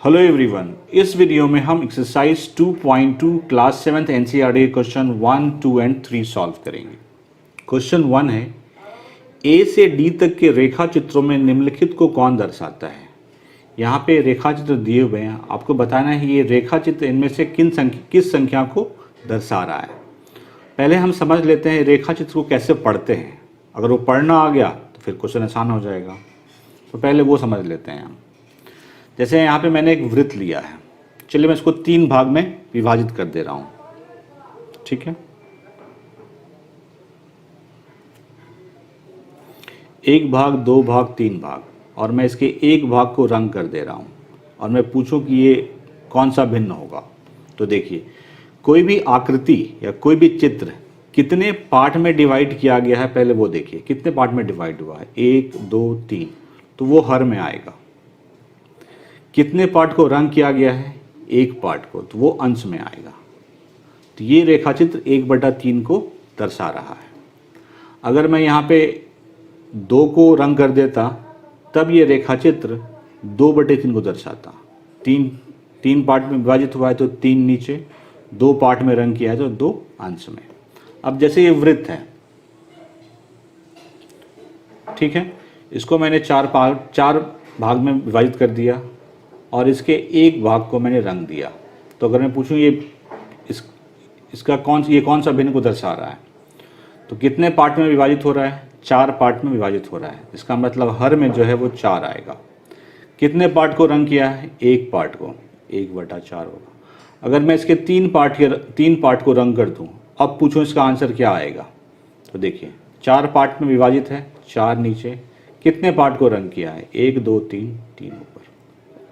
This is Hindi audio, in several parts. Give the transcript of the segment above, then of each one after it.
हेलो एवरीवन, इस वीडियो में हम exercise 2.2 class 7th NCERT question 1, 2 and 3 solve करेंगे। क्वेश्चन 1 है, ए से डी तक के रेखा चित्रों में निम्नलिखित को कौन दर्शाता है। यहाँ पे रेखा चित्र दिए हुए हैं, आपको बताना है ये रेखा चित्र इनमें से किस संख्या को दर्शा रहा है। पहले हम समझ लेते हैं रेखा चित्र को कैसे पढ़ते हैं। अगर वो पढ़ना आ गया तो फिर क्वेश्चन आसान हो जाएगा, तो पहले वो समझ लेते हैं हम। जैसे यहाँ पे मैंने एक वृत्त लिया है, चलिए मैं इसको 3 भाग में विभाजित कर दे रहा हूँ, ठीक है। एक भाग, 2 भाग, 3 भाग, और मैं इसके एक भाग को रंग कर दे रहा हूँ और मैं पूछूं कि ये कौन सा भिन्न होगा। तो देखिए, कोई भी आकृति या कोई भी चित्र कितने पार्ट में डिवाइड किया गया है, पहले वो देखिए कितने पार्ट में डिवाइड हुआ है, 1, 2, 3, तो वो हर में आएगा। कितने पार्ट को रंग किया गया है, एक पार्ट को, तो वो अंश में आएगा। तो ये रेखाचित्र 1/3 को दर्शा रहा है। अगर मैं यहाँ पे 2 को रंग कर देता तब ये रेखाचित्र 2/3 को दर्शाता। 3 पार्ट में विभाजित हुआ है तो 3 नीचे, 2 पार्ट में रंग किया है तो 2 अंश में। अब जैसे ये वृत्त है, ठीक है, इसको मैंने 4 भाग में विभाजित कर दिया और इसके एक भाग को मैंने रंग दिया। तो अगर मैं पूछूं इसका कौन सा भिन्न को दर्शा रहा है, तो कितने पार्ट में विभाजित हो रहा है, 4 पार्ट में विभाजित हो रहा है। इसका मतलब हर में जो है वो 4 आएगा। कितने पार्ट को रंग किया है, एक पार्ट को, 1/4 होगा। अगर मैं इसके 3 पार्ट को रंग कर दूं, अब पूछूं इसका आंसर क्या आएगा। तो देखिए 4 पार्ट में विभाजित है, 4 नीचे, कितने पार्ट को रंग किया है, 1, 2, 3 ऊपर।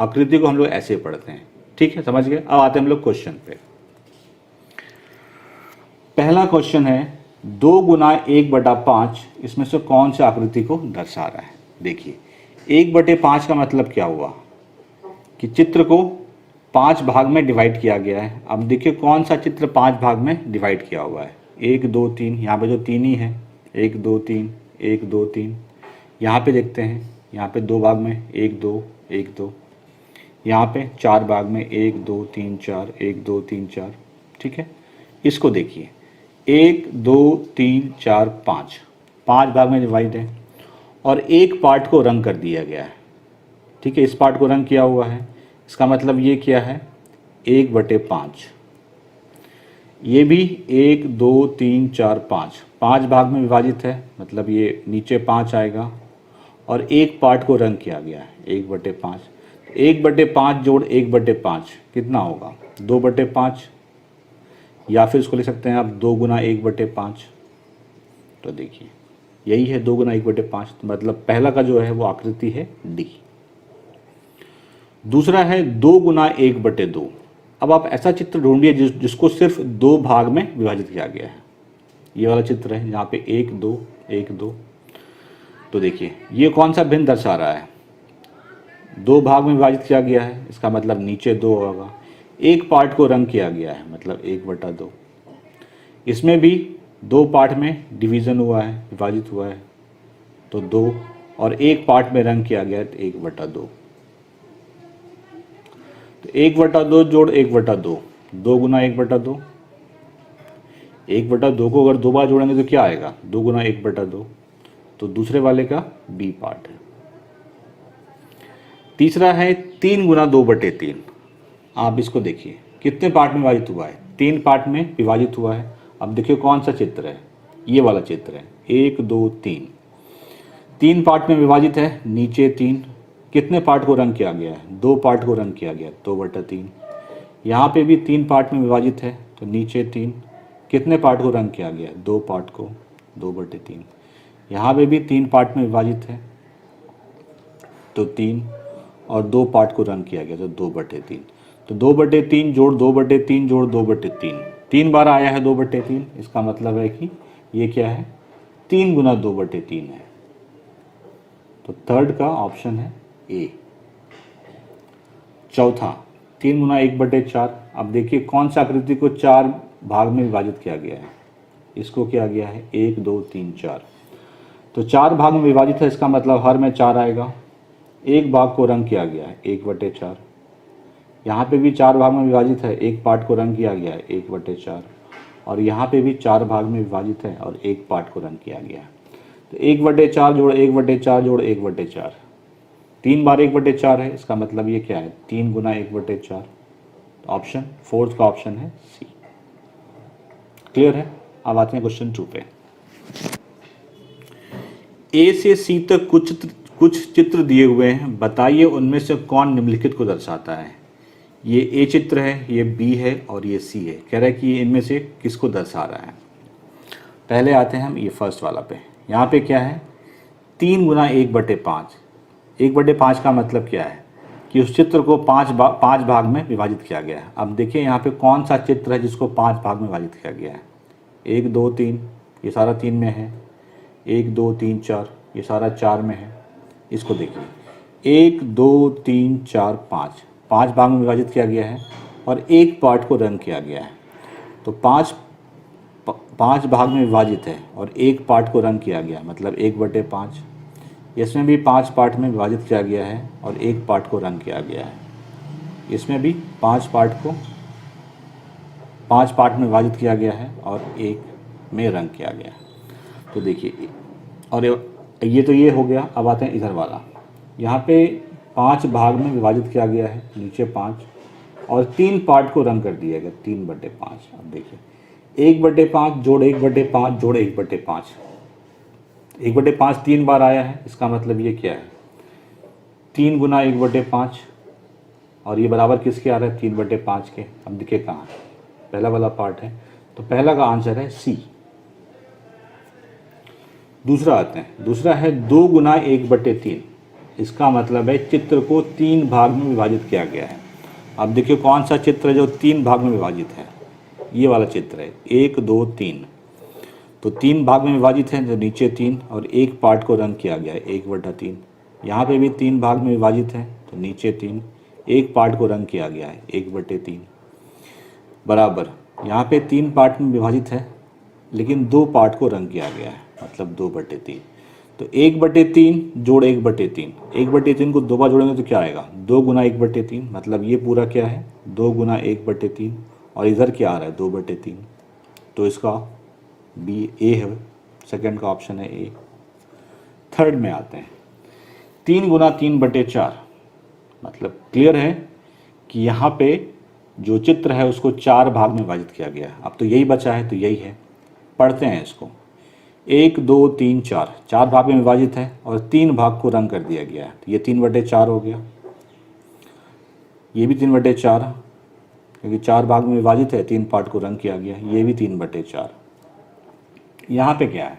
आकृति को हम लोग ऐसे पढ़ते हैं, ठीक है, समझ गए। अब आते हैं हम लोग क्वेश्चन पे। पहला क्वेश्चन है 2 × 1/5, इसमें से कौन सी आकृति को दर्शा रहा है। देखिए 1/5 का मतलब क्या हुआ कि चित्र को 5 भाग में डिवाइड किया गया है। अब देखिए कौन सा चित्र 5 भाग में डिवाइड किया हुआ है, 1, 2, 3, यहाँ पे जो 3 ही है, 1, 2, 3, 1, 2, 3। यहाँ पे देखते हैं, यहाँ पे 2 भाग में 1, 2, 1, 2। यहाँ पे 4 भाग में 1, 2, 3, 4, 1, 2, 3, 4, ठीक है। इसको देखिए 1, 2, 3, 4, 5 भाग में डिवाइड है और एक पार्ट को रंग कर दिया गया है, ठीक है। इस पार्ट को रंग किया हुआ है, इसका मतलब ये क्या है, 1/5। ये भी 1, 2, 3, 4, 5 भाग में विभाजित है, मतलब ये नीचे 5 आएगा और एक पार्ट को रंग किया गया है, 1/5। 1/5 जोड़ 1/5 कितना होगा, 2/5, या फिर इसको लिख सकते हैं आप 2 × 1/5। तो देखिए यही है 2 × 1/5, मतलब पहला का जो है वो आकृति है डी। दूसरा है 2 × 1/2। अब आप ऐसा चित्र ढूंढिए जिसको सिर्फ 2 भाग में विभाजित किया गया है। ये वाला चित्र है जहाँ पे 1, 2, 1, 2। तो देखिए ये कौन सा भिन्न दर्शा रहा है, 2 भाग में विभाजित किया गया है, इसका मतलब नीचे 2 होगा। एक पार्ट को रंग किया गया है, मतलब 1/2। इसमें भी 2 पार्ट में डिवीज़न हुआ है, विभाजित हुआ है, तो 2, और एक पार्ट में रंग किया गया है, तो 1/2। तो 1/2 जोड़ 1/2, 2 × 1/2। 1/2 को अगर 2 बार जोड़ेंगे तो क्या आएगा, 2 × 1/2। तो दूसरे वाले का बी पार्ट है। तीसरा है 3 × 2/3। आप इसको देखिए कितने पार्ट में विभाजित हुआ है, 3 पार्ट में विभाजित हुआ है। अब देखिए कौन सा चित्र है, ये वाला चित्र है, 1, 2, 3 पार्ट में विभाजित है, नीचे 3। कितने पार्ट को रंग किया गया है, 2 पार्ट को रंग किया गया, 2/3। यहाँ पे भी 3 पार्ट में विभाजित है, तो नीचे 3। कितने पार्ट को रंग किया गया, 2 पार्ट को, 2/3। यहाँ पे भी 3 पार्ट में विभाजित है, तो 3, और 2 पार्ट को रंग किया गया, तो 2/3। तो 2/3 जोड़ 2/3 जोड़ 2/3, 3 बार आया है 2/3। इसका मतलब है कि ये क्या है, 3 × 2/3 है। तो थर्ड का ऑप्शन है ए। चौथा 3 × 1/4। अब देखिए कौन सा आकृति को 4 भाग में विभाजित किया गया है, इसको किया गया है 1, 2, 3, 4। तो 4 भाग में विभाजित है, इसका मतलब हर में 4 आएगा। एक भाग को रंग किया गया है, 1/4। यहाँ पे भी 4 भाग में विभाजित है, एक पार्ट को रंग किया गया है 1/4, और यहाँ पे भी 4 भाग में विभाजित है और एक पार्ट को रंग किया गया है। तो 1/4 जोड़ 1/4 जोड़ 1/4, 3 बार 1/4 है, इसका मतलब ये क्या है 3 गुना 1/4। ऑप्शन फोर्थ का ऑप्शन है सी। क्लियर है। अब आते हैं क्वेश्चन 2 पे। ए से सी तक कुछ चित्र दिए हुए हैं, बताइए उनमें से कौन निम्नलिखित को दर्शाता है। ये ए चित्र है, ये बी है और ये सी है। कह रहा है कि इनमें से किसको दर्शा रहा है। पहले आते हैं हम ये फर्स्ट वाला पे। यहाँ पे क्या है 3 गुना 1/5। 1/5 का मतलब क्या है कि उस चित्र को 5 भाग में विभाजित किया गया है। अब देखिए यहाँ पे कौन सा चित्र है जिसको 5 भाग में विभाजित किया गया है। 1 2 3, ये सारा 3 में है। 1 2 3 4, ये सारा 4 में है। इसको देखिए 1 2 3 4 5, 5 भाग में विभाजित किया गया है और एक पार्ट को रंग किया गया है। तो 5 भाग में विभाजित है और एक पार्ट को रंग किया गया, मतलब 1/5। इसमें भी 5 पार्ट में विभाजित किया गया है और एक पार्ट को रंग किया गया है। इसमें भी 5 पार्ट में विभाजित किया गया है और एक में रंग किया गया है। तो देखिए, और ये तो ये हो गया। अब आते हैं इधर वाला। यहाँ पे 5 भाग में विभाजित किया गया है, नीचे 5, और 3 पार्ट को रंग कर दिया गया 3/5। अब देखिए 1/5 जोड़ 1/5 जोड़ 1/5, 1/5 3 बार आया है, इसका मतलब ये क्या है 3 गुना 1/5, और ये बराबर किसके आ रहा है 3/5 के। अब देखिए कहाँ है, पहला वाला पार्ट है, तो पहला का आंसर है सी। दूसरा आते हैं, दूसरा है 2 गुना 1/3। इसका मतलब है चित्र को 3 भाग में विभाजित किया गया है। अब देखिए कौन सा चित्र है जो 3 भाग में विभाजित है, ये वाला चित्र है 1 2 3। तो 3 भाग में विभाजित है, जो नीचे 3 और एक पार्ट को रंग किया गया है 1/3। यहाँ पे भी 3 भाग में विभाजित है, तो नीचे 3, एक पार्ट को रंग किया गया है 1/3, बराबर यहाँ पे 3 पार्ट में विभाजित है लेकिन 2 पार्ट को रंग किया गया है, मतलब 2/3। तो 1/3 जोड़ 1/3, 1/3 को 2 बार जोड़ेंगे तो क्या आएगा 2 गुना 1/3, मतलब ये पूरा क्या है 2 गुना 1/3, और इधर क्या आ रहा है 2/3। तो इसका बी ए है, सेकंड का ऑप्शन है ए। थर्ड में आते हैं 3 गुना 3/4, मतलब क्लियर है कि यहाँ पे जो चित्र है उसको 4 भाग में विभाजित किया गया है। अब तो यही बचा है, तो यही है, पढ़ते हैं इसको। 1 2 3 4, 4 भाग में विभाजित है और 3 भाग को रंग कर दिया गया है, तो ये 3/4 हो गया। ये भी 3/4, क्योंकि 4 भाग में विभाजित है, 3 पार्ट को रंग किया गया, ये भी 3/4। यहाँ पे क्या है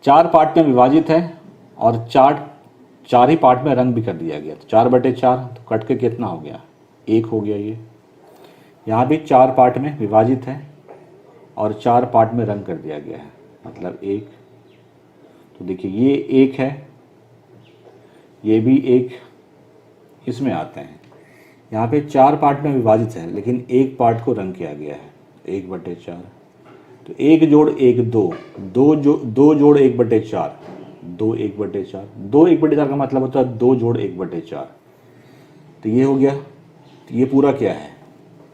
4 पार्ट में विभाजित है और 4 ही पार्ट में रंग भी कर दिया गया, तो 4/4, तो कट के कितना हो गया 1 हो गया। ये यहाँ भी 4 पार्ट में विभाजित है और 4 पार्ट में रंग कर दिया गया है, मतलब 1। तो देखिए ये 1 है, ये भी 1। इसमें आते हैं, यहाँ पे 4 पार्ट में विभाजित है लेकिन एक पार्ट को रंग किया गया है 1/4। तो 1 जोड़ 1 2, 2 जोड़ 1/4, 2 1/4, 2 1/4 का मतलब होता है 2 जोड़ 1/4। तो ये हो गया। तो ये पूरा क्या है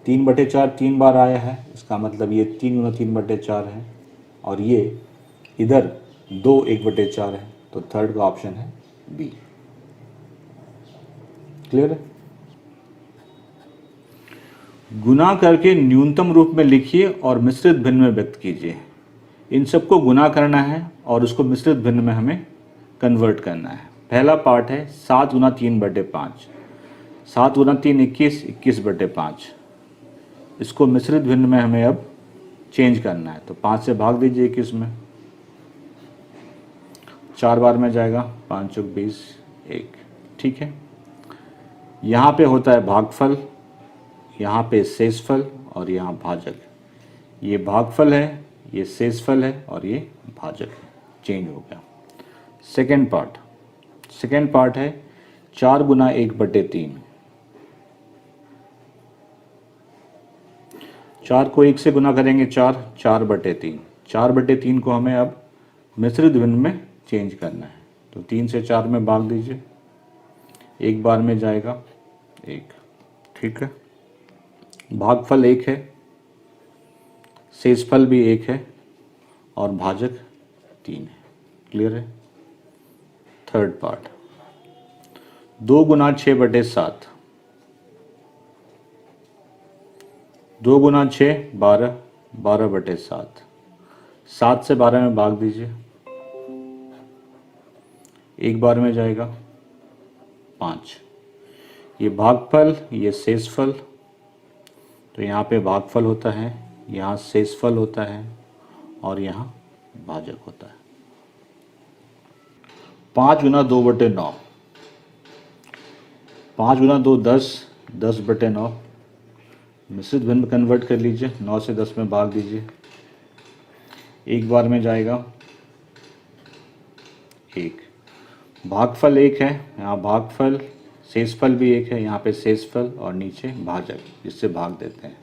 3/4, 3 बार आया है, इसका मतलब ये 3 गुना 3/4 है, और ये इधर 2 1/4 है। तो थर्ड का ऑप्शन है बी। क्लियर है। गुना करके न्यूनतम रूप में लिखिए और मिश्रित भिन्न में व्यक्त कीजिए। इन सबको गुना करना है और उसको मिश्रित भिन्न में हमें कन्वर्ट करना है। पहला पार्ट है 7 गुना 3/5, 7 गुना 3 21, 21/5। इसको मिश्रित भिन्न में हमें अब चेंज करना है, तो 5 से भाग दीजिए 21 में, 4 बार में जाएगा, 5 चौक 20, 1। ठीक है। यहाँ पे होता है भागफल, यहाँ पे शेषफल और यहाँ भाजक। ये भागफल है, ये शेषफल है और ये भाजक है, चेंज हो गया। सेकेंड पार्ट है 4 गुना 1/3, 4 को 1 से गुना करेंगे 4, 4/3, 4/3 को हमें अब मिश्रित भिन्न में चेंज करना है, तो 3 से 4 में भाग दीजिए, 1 बार में जाएगा 1। ठीक है। भागफल 1 है, शेषफल भी 1 है और भाजक 3 है। क्लियर है। थर्ड पार्ट, 2 गुना 6/7, 2 गुना 6 12, 12/7, 7 से 12 में भाग दीजिए, एक बार में जाएगा 5। ये भागफल, ये शेषफल, तो यहाँ पे भागफल होता है, यहाँ शेषफल होता है और यहाँ भाजक होता है। 5 गुना 2/9, 5 गुना 2 10, 10/9, मिश्रित भिन्न में कन्वर्ट कर लीजिए, 9 से 10 में भाग दीजिए, एक बार में जाएगा 1। भागफल 1 है, यहाँ भागफल, शेषफल भी 1 है, यहाँ पे शेषफल और नीचे भाजक, जिससे भाग देते हैं।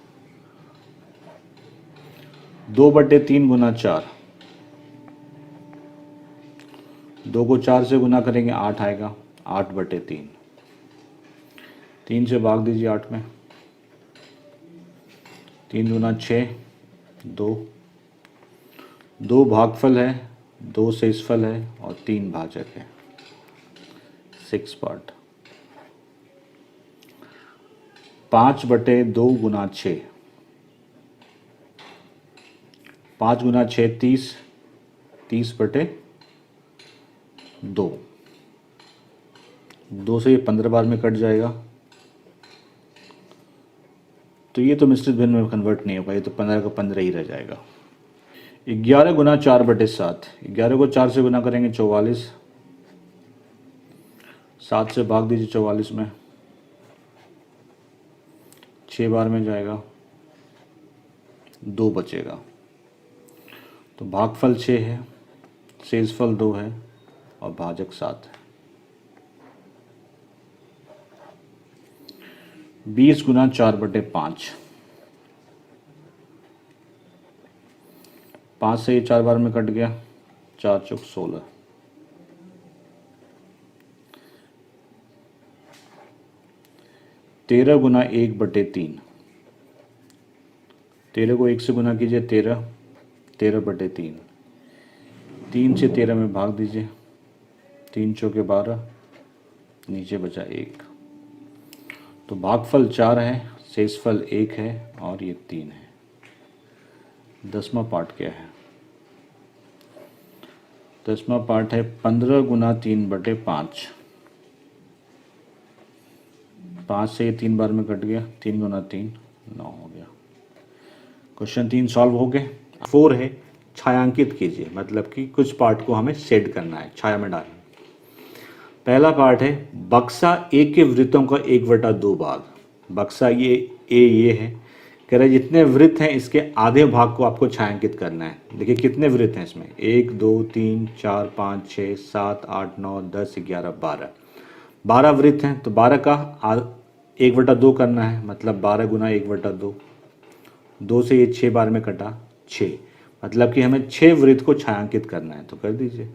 2/3 गुना 4, 2 को 4 से गुना करेंगे 8 आएगा, 8/3, 3 से भाग दीजिए 8 में, 3 गुना 6 2, 2 भागफल है, 2 शेषफल है और 3 भाजक है। 6 पार्ट, 5/2 गुना 6, 5 गुना 6 30, 30/2, 2 से ये 15 बार में कट जाएगा, तो ये तो मिश्रित भिन्न में कन्वर्ट नहीं होगा, ये तो 15 का 15 ही रह जाएगा। 11 गुना 4/7, 11 को 4 से गुना करेंगे 44, 7 से भाग दीजिए 44 में, 6 बार में जाएगा, 2 बचेगा, तो भागफल 6 है, शेषफल 2 है और भाजक 7 है। 20 गुना 4/5, 5 से ये 4 बार में कट गया, 4 चौक 16, 13 गुना 1/3, 13 को 1 से गुना कीजिए 13, 13/3, 3 से 13 में भाग दीजिए, 3 चौके 12, नीचे बचा 1, तो भागफल 4 है, शेषफल 1 है और ये 3 है। 10वां पार्ट क्या है? 10वां पार्ट है 15 गुना 3/5, 5 से ये 3 बार में कट गया, 3 गुना 3 9 हो गया। क्वेश्चन 3 सॉल्व हो गए। 4 है छायांकित कीजिए, मतलब कि कुछ पार्ट को हमें शेड करना है, छाया में डालना। पहला पार्ट है बक्सा ए के वृत्तों का 1/2 भाग। बक्सा ये है, कह रहे जितने वृत्त हैं इसके आधे भाग को आपको छायांकित करना है। देखिए कितने वृत्त हैं इसमें, 1 2 3 4 5 6 7 8 9 10 11 12, 12 वृत्त हैं, तो 12 का 1/2 करना है, मतलब 12 गुना 1/2, 2 से ये 6 बार में कटा 6, मतलब कि हमें 6 वृत्त को छायांकित करना है। तो कर दीजिए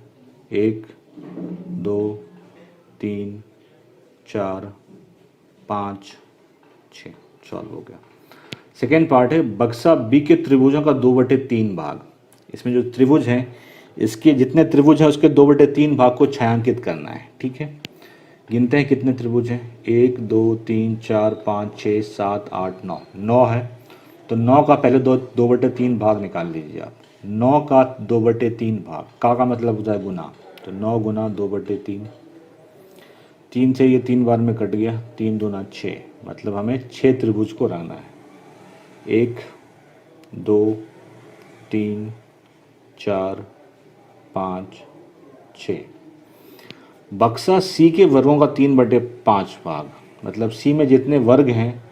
1 2 3 4 5 6, सॉल्व हो गया। सेकेंड पार्ट है बक्सा बी के त्रिभुजों का 2/3 भाग। इसमें जो त्रिभुज हैं इसके जितने त्रिभुज हैं उसके 2/3 भाग को छायांकित करना है। ठीक है, गिनते हैं कितने त्रिभुज हैं, 1 2 3 4 5 6 7 8 9, 9 है, तो 9 का पहले 2/3 भाग निकाल लीजिए आप। 9 का 2/3 भाग, का मतलब होता है गुना, तो 9 गुना 2/3, 3 से ये 3 बार में कट गया, 3 दूना 6, मतलब हमें 6 त्रिभुज को रखना है, 1 2 3 4 5 6। बक्सा सी के वर्गों का 3/5 भाग, मतलब सी में जितने वर्ग हैं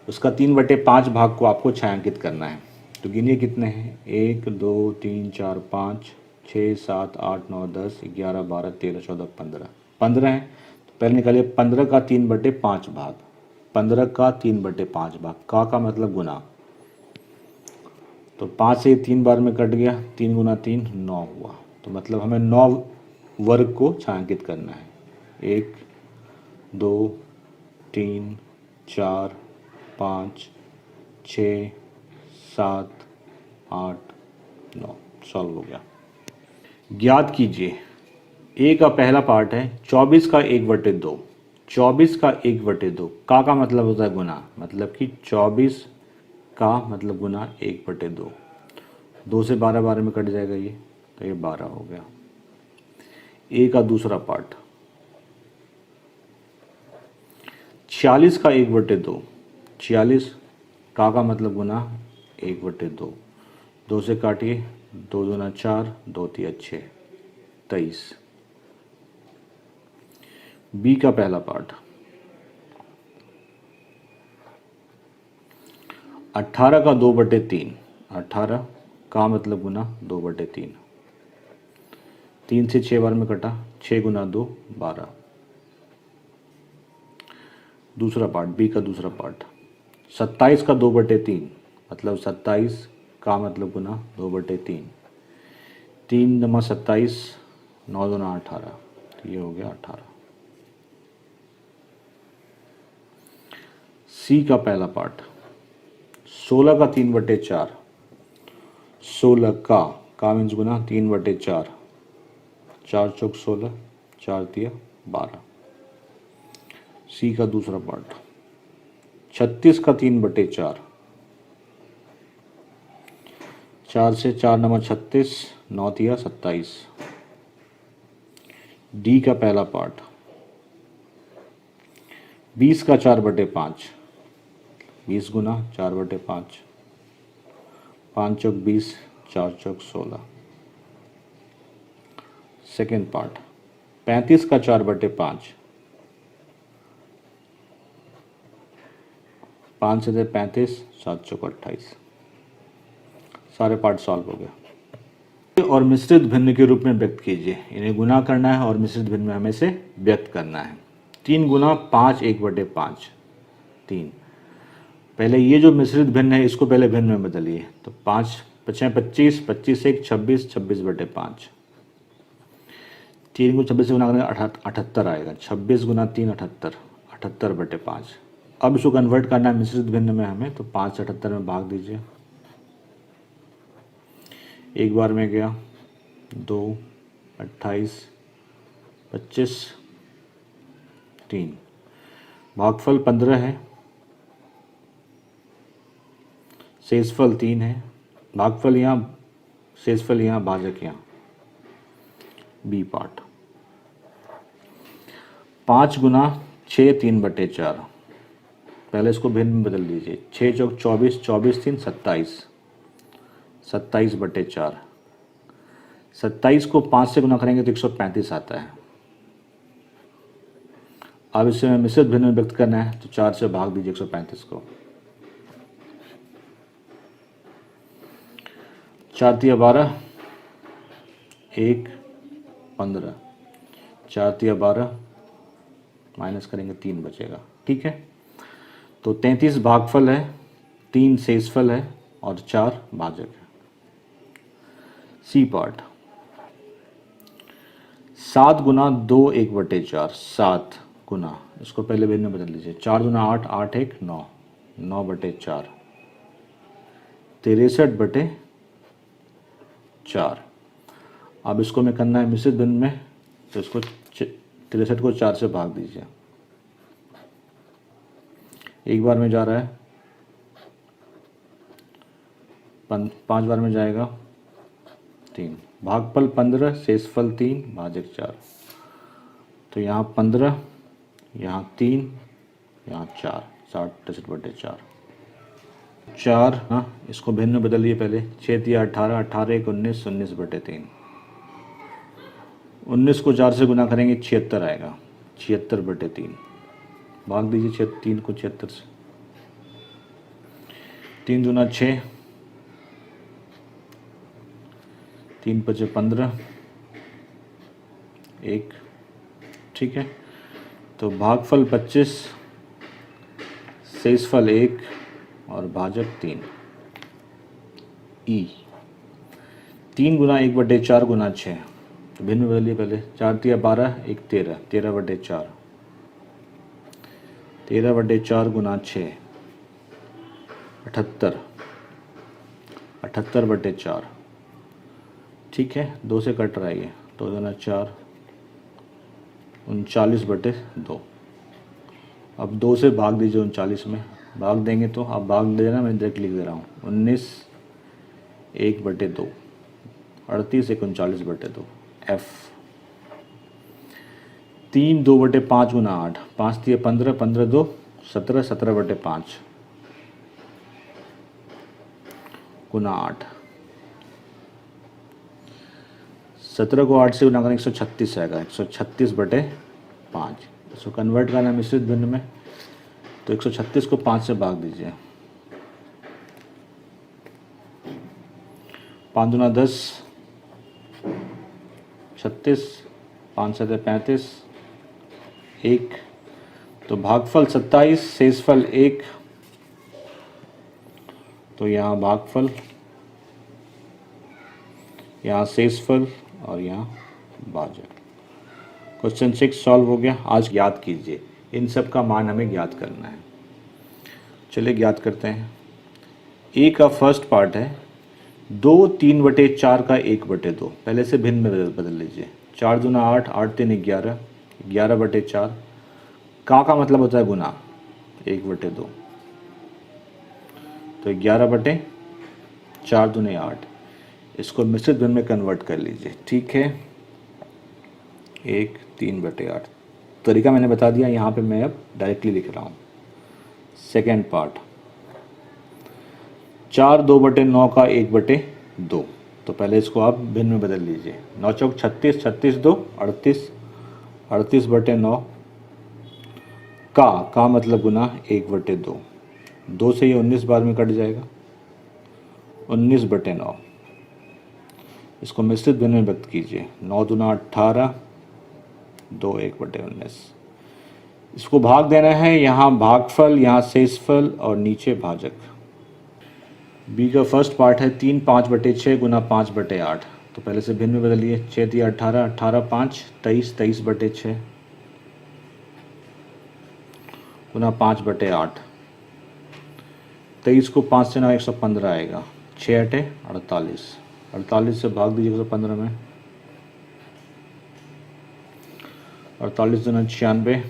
उसका 3/5 भाग को आपको छायांकित करना है। तो गिनिए कितने हैं, 1 2 3 4 5 6 7 8 9 10 11 12 13 14 15, 15 हैं, तो पहले निकालिए 15 का 3/5 भाग, 15 का 3/5 भाग, का मतलब गुना, तो 5 से 3 बार में कट गया, 3 गुना 3 9 हुआ, तो मतलब हमें 9 वर्ग को छायांकित करना है, 1 2 3 4 5 6, 7, 8, 9। सॉल्व हो गया। ज्ञात कीजिए, ए का पहला पार्ट है 24 का 1/2। 24 का 1/2 का मतलब होता है गुना, मतलब कि 24 का मतलब गुना 1/2। 2 से 12 12 में कट जाएगा ये, तो ये 12 हो गया। ए का दूसरा पार्ट 46 का 1/2। 46 का मतलब गुना 1/2। 2 से काटिए, 2 दूना 4, 2 तिया 6, 23। बी का पहला पार्ट 18 का 2/3। 18 का मतलब गुना 2/3। 3 से 6 बार में कटा, 6 गुना 2, 12। दूसरा पार्ट, बी का दूसरा पार्ट 27 का 2/3, मतलब 27 का मतलब गुना 2/3। 3 × 27, 9 दूना 18, तो ये हो गया 18। सी का पहला पार्ट 16 का 3/4। 16 का मीन्स गुना 3/4। 4 चौक 16, 4 तिया 12। सी का दूसरा पार्ट 36 का 3/4। 4 से 4 × 36, 9 तिया 27। डी का पहला पार्ट 20 का 4/5। 20 गुना 4/5। 5 चौक 20, 4 चौक 16। सेकेंड पार्ट 35 का 4/5। 5 से 35, 7 चौक 28। सारे पार्ट सॉल्व हो गया। और मिश्रित भिन्न के रूप में व्यक्त कीजिए। इन्हें गुना करना है और मिश्रित भिन्न में हमें से व्यक्त करना है। 3 गुना 5 1/5। 3। पहले ये जो मिश्रित भिन्न है इसको पहले भिन्न में बदलिए, तो 5 5 25, 25 1 26, 26/5। 3 को 26 से गुना करेंगे 78 आएगा। 26 गुना 3 78, 78/5। अब इसको कन्वर्ट करना है मिश्रित भिन्न में हमें, तो 5 से 78 में भाग दीजिए। एक बार में गया 2, 28, 25, 3। भागफल 15 है, शेषफल 3 है। भागफल यहाँ, शेषफल यहाँ, भाजक यहाँ। बी पार्ट 5 गुना 6 3/4। पहले इसको भिन्न में बदल दीजिए। 6 चौक 24, 24 3 27, 27/4। 27 को 5 से गुना करेंगे तो 135 आता है। अब इसे मिश्रित भिन्न में व्यक्त करना है, तो 4 से भाग दीजिए 135 को। 4 तिया 12, 1 15। 4 तिया 12, माइनस करेंगे 3 बचेगा। ठीक है, तो 33 भागफल है, 3 शेषफल है और 4 भाजक है। सी पार्ट 7 गुना 2 1/4। 7 गुना, इसको पहले भिन्न में बदल लीजिए। 4 गुना 8, 8 1 9, 9/4। 63/4। अब इसको में करना है मिश्रित भिन्न में, तो इसको 63 को 4 से भाग दीजिए। एक बार में जा रहा है, 5 बार में जाएगा 3। भागफल 15, शेषफल 3, भाजक 4। तो यहाँ 15, यहाँ 3, यहाँ 4, 63/4। 4, हाँ, इसको भिन्न में बदलिए पहले। 6 तिया 18, 18 1 19, 19/3। 19 को 4 से गुना करेंगे 76 आएगा। 76/3। भाग दीजिए 3 को 76 से। 3 दूना 6, 3 5 15, 1। ठीक है, तो भागफल 25, शेषफल 1 और भाजक 3। ई 3 गुना 1/4 गुना 6, तो भिन्न में बदलिए पहले। 4 तिया 12, 1 13, 13/4। 13/4 गुना 6, 78, 78/4, ठीक है, 2 से कट रहा है ये, 2 दूना 4, 39/2। अब 2 से भाग दीजिए 39 में, भाग देंगे तो अब भाग दे देना, मैं डायरेक्ट लिख दे रहा हूँ 19 1/2, 38 39/2। F 3 2/5 गुना 8, 5 3 15, 15 2 17, 17/5 गुना 8, 17 को 8 से गुना करें 136 आएगा, 136/5। इसको कन्वर्ट करना मिश्रित भिन्न में, तो 136 को 5 से भाग दीजिए, 5 दूना 10, 36, 5 7 35, 1, तो भागफल 27, शेषफल 1, तो यहाँ भागफल, यहाँ शेषफल और यहाँ भाजक। क्वेश्चन 6 सॉल्व हो गया। आज याद कीजिए, इन सब का मान हमें ज्ञात करना है। चलिए ज्ञात करते हैं। ए का फर्स्ट पार्ट है 2 3/4 का 1/2, पहले से भिन्न में बदल लीजिए। 4 दूना 8, 8 3 11, 11/4, का मतलब होता है गुना 1/2, तो 11/4 दूने 8, इसको मिश्रित भिन्न में कन्वर्ट कर लीजिए, ठीक है। 1 3/8, तरीका मैंने बता दिया, यहाँ पे मैं अब डायरेक्टली लिख रहा हूँ। सेकेंड पार्ट 4 2/9 का 1/2, तो पहले इसको आप भिन्न में बदल लीजिए। 9 चौक 36, 36 2 38, 38/9, का मतलब गुना 1/2, 2 से ये 19 बाद में कट जाएगा, 19/9, इसको मिश्रित भिन्न में व्यक्त कीजिए। 9 दूना 18, 2 1/19, इसको भाग देना है, यहाँ भागफल, यहाँ शेषफल और नीचे भाजक। बी का फर्स्ट पार्ट है 3 5/6 गुना 5/8, तो पहले से भिन्न में बदलिए। 6 3 18, 18 5 23, 23/6 गुना 5/8, 23 को 5 से ना 115 आएगा, 6 8 48, 48 से भाग दीजिए 115 में, 48 दूना 96,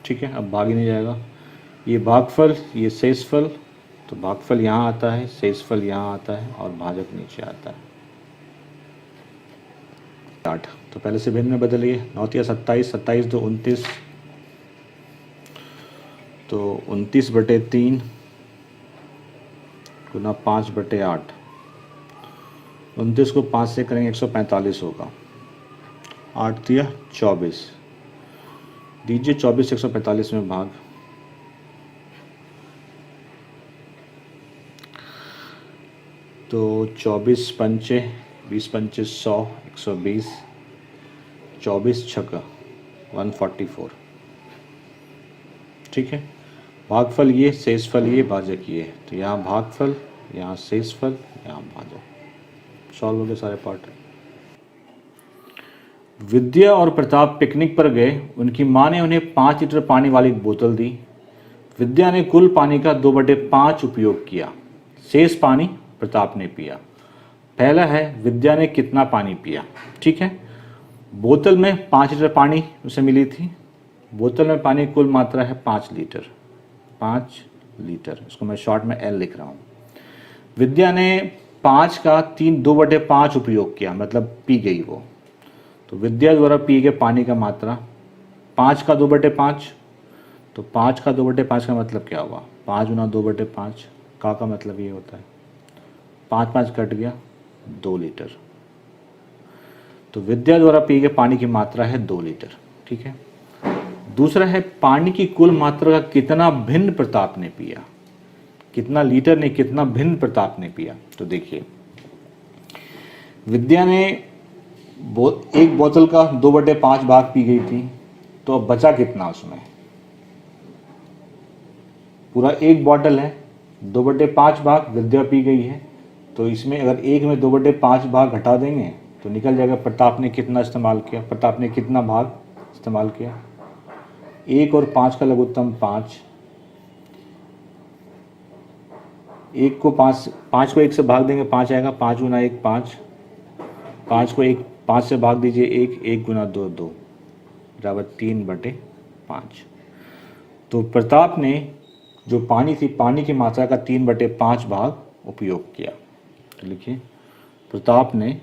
ठीक है। अब भाग ही नहीं जाएगा, ये भागफल, ये शेषफल, तो भागफल यहाँ आता है, शेषफल यहाँ आता है और भाजक नीचे आता है। 8, तो पहले से भिन्न में बदलिए। 9 3 27, 27 2 29, तो 29/3 गुना 5/8, 29 को 5 से करेंगे 145 होगा, 8 3 24, दीजिए 24 145 में भाग, तो 24 पंचे 20 पंचे 100, 120, 24 छक्का 144, ठीक है। भागफल ये, शेषफल ये, भाजक ये, तो यहाँ भागफल, यहाँ शेषफल, यहाँ भाजक। सॉल्व हो गए सारे पार्ट। विद्या और प्रताप पिकनिक पर गए। उनकी माँ ने उन्हें 5 लीटर पानी वाली बोतल दी। विद्या ने कुल पानी का 2/5 उपयोग किया, शेष पानी प्रताप ने पिया। पहला है विद्या ने कितना पानी पिया, ठीक है। बोतल में 5 लीटर पानी उसे मिली थी, बोतल में पानी कुल मात्रा है 5 लीटर, 5 लीटर, इसको मैं शॉर्ट में L लिख रहा हूँ। विद्या ने 5 का 2/5 उपयोग किया, मतलब पी गई वो, तो विद्या द्वारा पिए गए पानी का मात्रा 5 का 2/5, तो 5 का 2/5 का मतलब क्या हुआ, 5 गुना 2/5, का मतलब ये होता है 5 5 कट गया 2 लीटर, तो विद्या द्वारा पिए गए पानी की मात्रा है 2 लीटर, ठीक है। दूसरा है पानी की कुल मात्रा का कितना भिन्न प्रताप ने पिया, कितना लीटर ने, कितना भिन्न प्रताप ने पिया। तो देखिए विद्या ने एक बोतल का 2/5 भाग पी गई थी, तो अब बचा कितना उसमें, पूरा एक बॉटल है, 2/5 भाग विद्या पी गई है, तो इसमें अगर एक में 2/5 भाग घटा देंगे तो निकल जाएगा प्रताप ने कितना इस्तेमाल किया, प्रताप ने कितना भाग इस्तेमाल किया। 1 और 5 का लघुत्तम 5, एक को 5, 5 को 1 से भाग देंगे 5 आएगा, 5 गुना 1 5, 5 को 1 5 से भाग दीजिए 1, 1 गुना 2 2 बराबर 3/5। तो प्रताप ने जो पानी थी, पानी की मात्रा का 3/5 भाग उपयोग किया। तो लिखिए प्रताप ने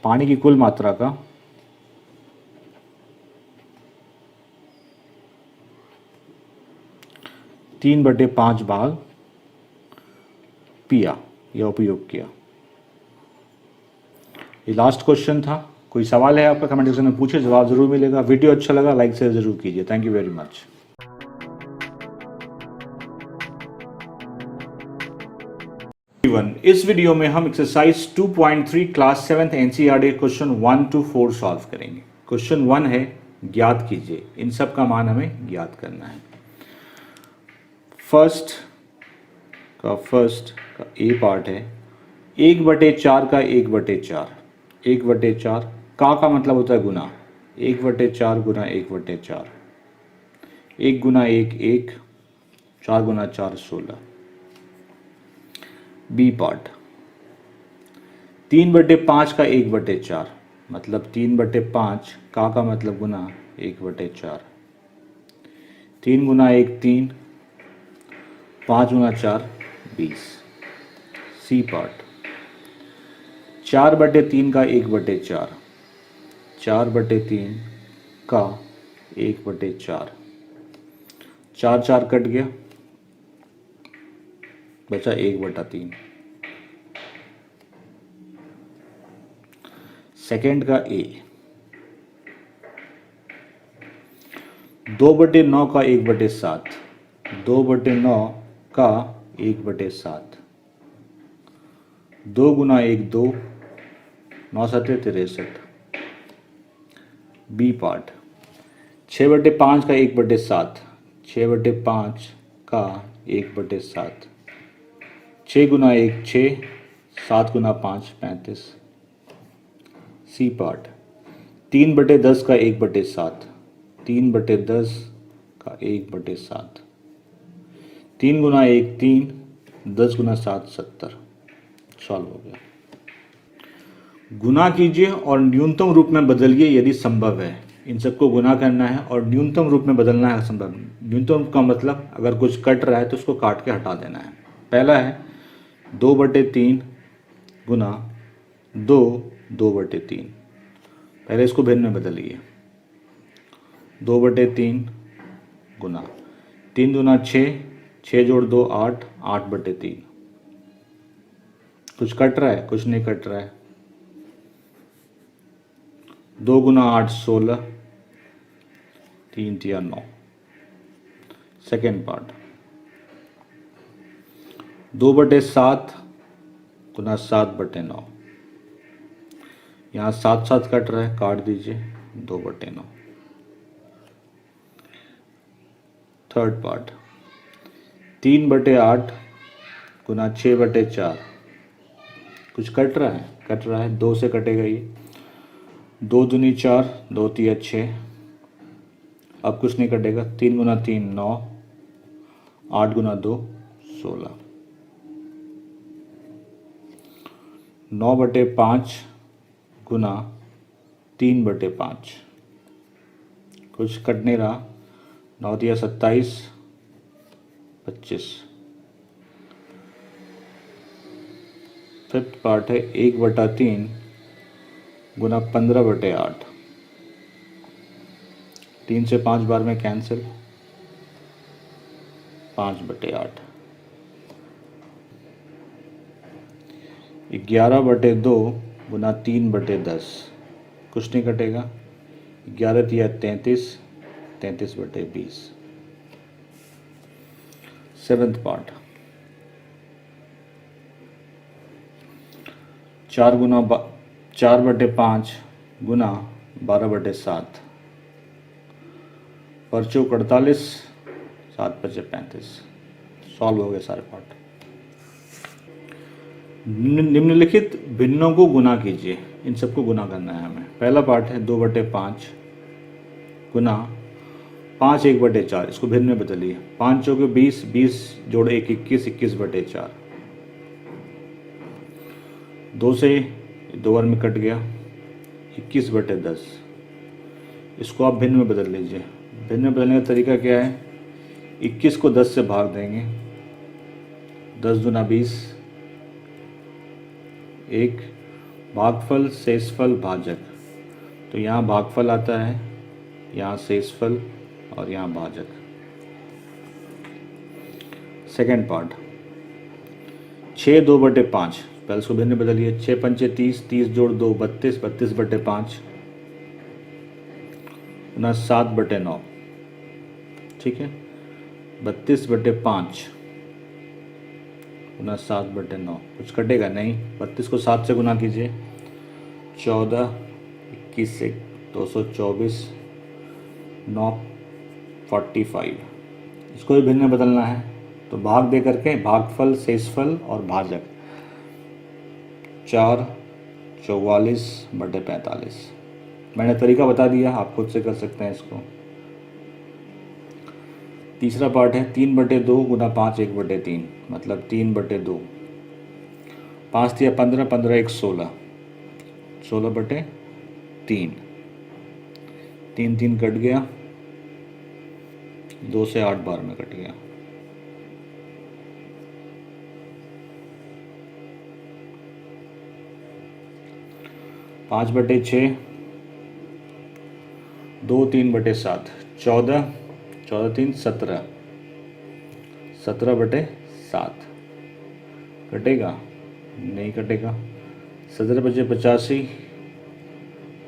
पानी की कुल मात्रा का 3/5 भाग पिया या उपयोग किया। ये लास्ट क्वेश्चन था। कोई सवाल है आपका कमेंट सेक्शन में पूछे, जवाब जरूर मिलेगा। वीडियो अच्छा लगा लाइक शेयर जरूर कीजिए। Thank you very much. इस वीडियो में हम exercise 2.3 class 7th NCERT question 1 to 4 solve करेंगे। क्वेश्चन 1 है ज्ञात कीजिए, इन सब का मान हमें ज्ञात करना है। फर्स्ट का ए पार्ट है 1/4 का 1/4, 1/4 का मतलब होता है गुना, 1/4 गुना 1/4, 1 गुना 1 1, 4 गुना 4 16। बी पार्ट 3/5 का 1/4 मतलब 3/5 का मतलब गुना 1/4, 3 गुना 1 3, 5 गुना 4 20। सी पार्ट 4/3 का 1/4, 4/3 का 1/4, 4 4 कट गया, बचा 1/3। सेकेंड का ए 2/9 का 1/7, 2/9 का 1/7, 2 गुना 1 2, 9 7 63। बी पार्ट 6/5 का 1/7, 6/5 का 1/7, 6 गुना 1 6, 7 गुना 5 35। सी पार्ट 3/10 का 1/7, 3/10 का 1/7, 3 गुना 1 3, 10 गुना 7 70। सॉल्व हो गया। गुना कीजिए और न्यूनतम रूप में बदलिए यदि संभव है। इन सबको गुना करना है और न्यूनतम रूप में बदलना है संभव। न्यूनतम का मतलब अगर कुछ कट रहा है तो उसको काट के हटा देना है। पहला है 2/3 गुना 2 2/3। पहले इसको भिन्न में बदलिए। 2/3 गुना 3 दूना 6, 6 जोड़ 2 8, 8/3। कुछ कट रहा है, कुछ नहीं कट रहा है। 2 गुना 8 16, 3 तिया 9। सेकेंड पार्ट 2/7 गुना 7/9। यहाँ 7 7 कट रहा है, काट दीजिए 2/9। थर्ड पार्ट 3/8 गुना 6/4। कुछ कट रहा है 2 से कटेगा ये। 2 दूनी 4, 2 तिया 6। अब कुछ नहीं कटेगा। 3 गुना 3 9, 8 गुना 2 16। 9/5 गुना 3/5। कुछ कट नहीं रहा। 9 तिया 27 25। फिफ्थ पार्ट है 1/3 गुना 15/8। 3 से 5 बार में कैंसिल, 5/8। 11/2 गुना 3/10। कुछ नहीं कटेगा। 11 तिया 33, 33/20। सेवेंथ पार्ट 4/5 गुना 12/7। परचो 48, 7/35। सॉल्व हो गए सारे पार्ट। निम्नलिखित भिन्नों को गुना कीजिए। इन सबको गुना करना है हमें। पहला पार्ट है 2/5 गुना 5 1/4, इसको भिन्न में बदलिए। 5 चौके 20, 20 जोड़ 1 21, 21/4। 2 से 2 बार में कट गया, 21/10। इसको आप भिन्न में बदल लीजिए। भिन्न में बदलने का तरीका क्या है, 21 को 10 से भाग देंगे, 10 दूना 20, 1 भागफल शेषफल भाजक। तो यहाँ भागफल आता है, यहाँ शेषफल और यहाँ भाजक। सेकेंड पार्ट, 6 2/5, पहले इसको भिन्न में बदलिए। 6 पंचे 30, 30 जोड़ 2 32, 32/5 ना 7/9। ठीक है, 32/5 गुना 7/9। कुछ कटेगा नहीं, 32 को 7 से गुना कीजिए, 14 21 से 224, 9 45। इसको भी भिन्न में बदलना है तो भाग दे करके भागफल शेषफल और भाजक। 4 44/45। मैंने तरीका बता दिया, आप खुद से कर सकते हैं इसको। तीसरा पार्ट है 3/2 गुना 5 1/3, मतलब 3/2। 5 3 15, 15 1 16, 16/3। 3 3 कट गया, 2 से 8 बार में कट गया। पाँच 5/6, 2 3/7, 14, 14 3 17, 17/7। कटेगा नहीं, कटेगा। 17 बचे 85,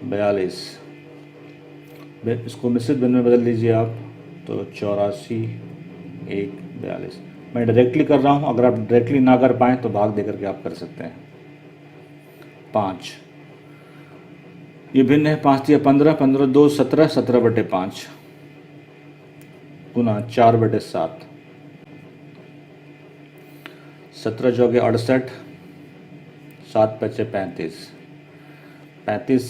42। इसको मिश्रित भिन्न में बदल लीजिए आप, तो 84 1 42। मैं डायरेक्टली कर रहा हूँ, अगर आप डायरेक्टली ना कर पाएँ तो भाग दे करके आप कर सकते हैं। 5 ये भिन्न है, 5 3 15, 15 2 17, 17/5 गुना 4/7। 17 चौके 68, 7 5 35। 35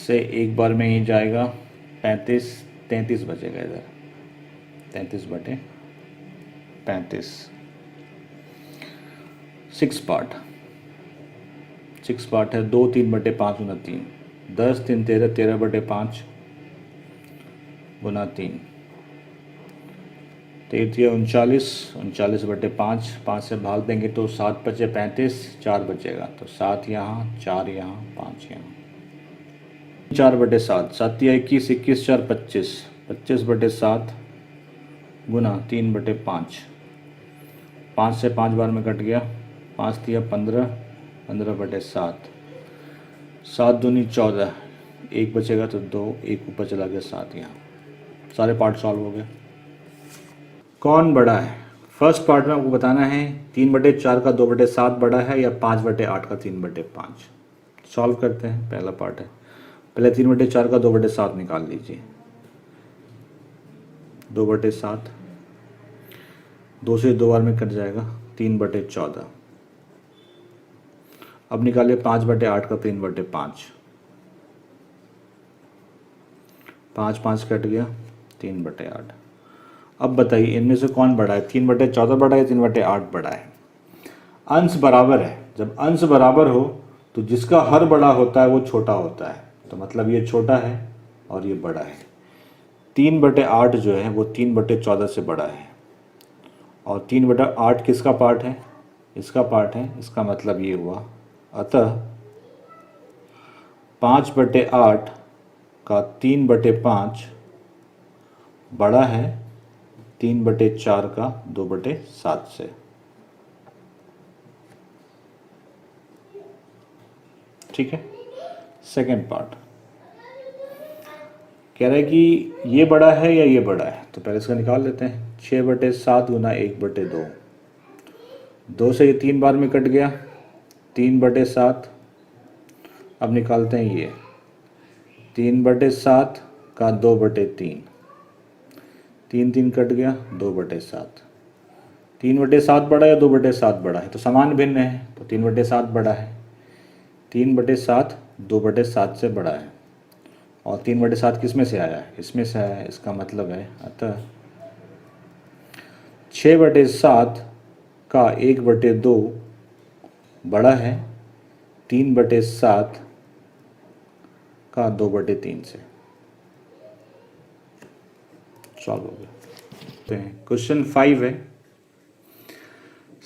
से एक बार में ही जाएगा, 35 33 बचेगा इधर, 33/35। 6 पार्ट है 2 3/5 गुना 3, 10 3 13, 13/5 गुना 3, 33 39, 39/5। 5 से भाग देंगे तो 7 5 35, 4 बचेगा, तो 7 यहाँ, 4 यहाँ, 5 यहाँ। 4/7, 7 21, 21 4 25, 25/7 गुना 3/5। 5 से 5 बार में कट गया, 5 3 15, 15/7। 7 दूनी 14, 1 बचेगा तो 2, 1 ऊपर चला गया, 7 यहाँ। सारे पार्ट सॉल्व हो गए। कौन बड़ा है? फर्स्ट पार्ट में आपको बताना है 3/4 का 2/7 बड़ा है या 5/8 का 3/5। सॉल्व करते हैं। पहला पार्ट है, पहले 3/4 का 2/7 निकाल लीजिए। 2/7, 2 से 2 बार में कट जाएगा, 3/14। अब निकालिए 5/8 का 3/5। 5 5 कट गया, 3/8। अब बताइए इनमें से कौन बड़ा है, 3/14 बड़ा है या 3/8 बड़ा है? अंश बराबर है। जब अंश बराबर हो तो जिसका हर बड़ा होता है वो छोटा होता है, तो मतलब ये छोटा है और ये बड़ा है। 3/8 जो है वो 3/14 से बड़ा है, और 3/8 किसका पार्ट है? इसका पार्ट है। इसका मतलब ये हुआ, अतः 5/8 का 3/5 बड़ा है 3/4 का 2/7 से। ठीक है। सेकेंड पार्ट कह रहा है कि ये बड़ा है या ये बड़ा है, तो पहले इसका निकाल लेते हैं। 6/7 गुना 1/2, 2 से ये 3 बार में कट गया, 3/7। अब निकालते हैं ये 3/7 का 2/3, 3 3 कट गया, 2/7। 3/7 बड़ा है या 2/7 बड़ा है? तो समान भिन्न है, तो 3/7 बड़ा है। 3/7 2/7 से बड़ा है, और 3/7 किस में से आया है, इसमें से आया है। इसका मतलब है अतः 6/7 का 1/2 बड़ा है 3/7 का 2/3 से। सॉल्व हो गया। क्वेश्चन 5 है,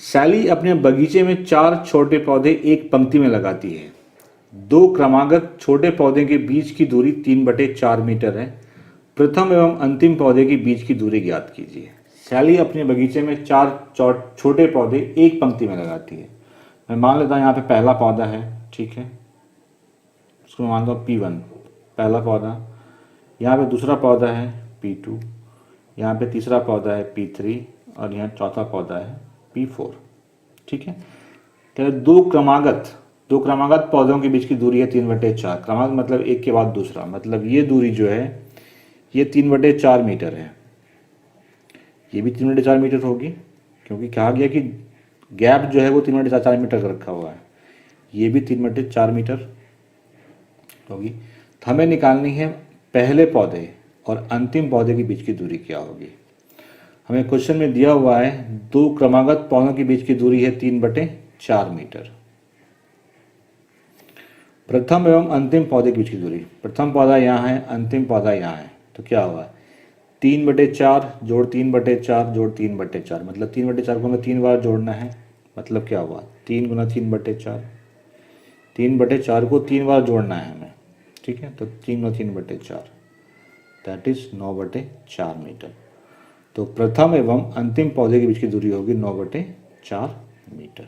सैली अपने बगीचे में 4 छोटे पौधे एक पंक्ति में लगाती है। 2 क्रमागत छोटे पौधे के बीच की दूरी 3/4 मीटर है। प्रथम एवं अंतिम पौधे के बीच की दूरी ज्ञात कीजिए। सैली अपने बगीचे में 4 छोटे पौधे एक पंक्ति में लगाती है। मैं मान लेता हूँ यहाँ पे पहला पौधा है, ठीक है, उसको मैं मानता हूँ P1 पहला पौधा। यहाँ पे दूसरा पौधा है P2, यहाँ पे तीसरा पौधा है P3 और यहाँ चौथा पौधा है P4, ठीक है। तो दो क्रमागत पौधों के बीच की दूरी है 3/4। क्रमागत मतलब एक के बाद दूसरा, मतलब ये दूरी जो है ये 3/4 मीटर है। ये भी 3/4 मीटर होगी, क्योंकि कहा गया कि गैप जो है वो 3/4 मीटर का रखा हुआ है। ये भी 3/4 मीटर होगी। तो हमें निकालनी है पहले पौधे और अंतिम पौधे के बीच की दूरी क्या होगी। हमें क्वेश्चन में दिया हुआ है 2 क्रमागत पौधों के बीच की दूरी है 3/4 मीटर। प्रथम एवं अंतिम पौधे के बीच की दूरी, प्रथम पौधा यहाँ है, अंतिम पौधा यहाँ है, तो क्या होगा 3/4 जोड़ 3/4 जोड़ 3/4, मतलब 3/4 को हमें 3 बार जोड़ना है। मतलब क्या हुआ 3 गुना 3/4, 3/4 को 3 बार जोड़ना है हमें, ठीक है। तो 3 गुना 3/4 दैट इज 9/4 मीटर। तो प्रथम एवं अंतिम पौधे के बीच की दूरी होगी 9/4 मीटर।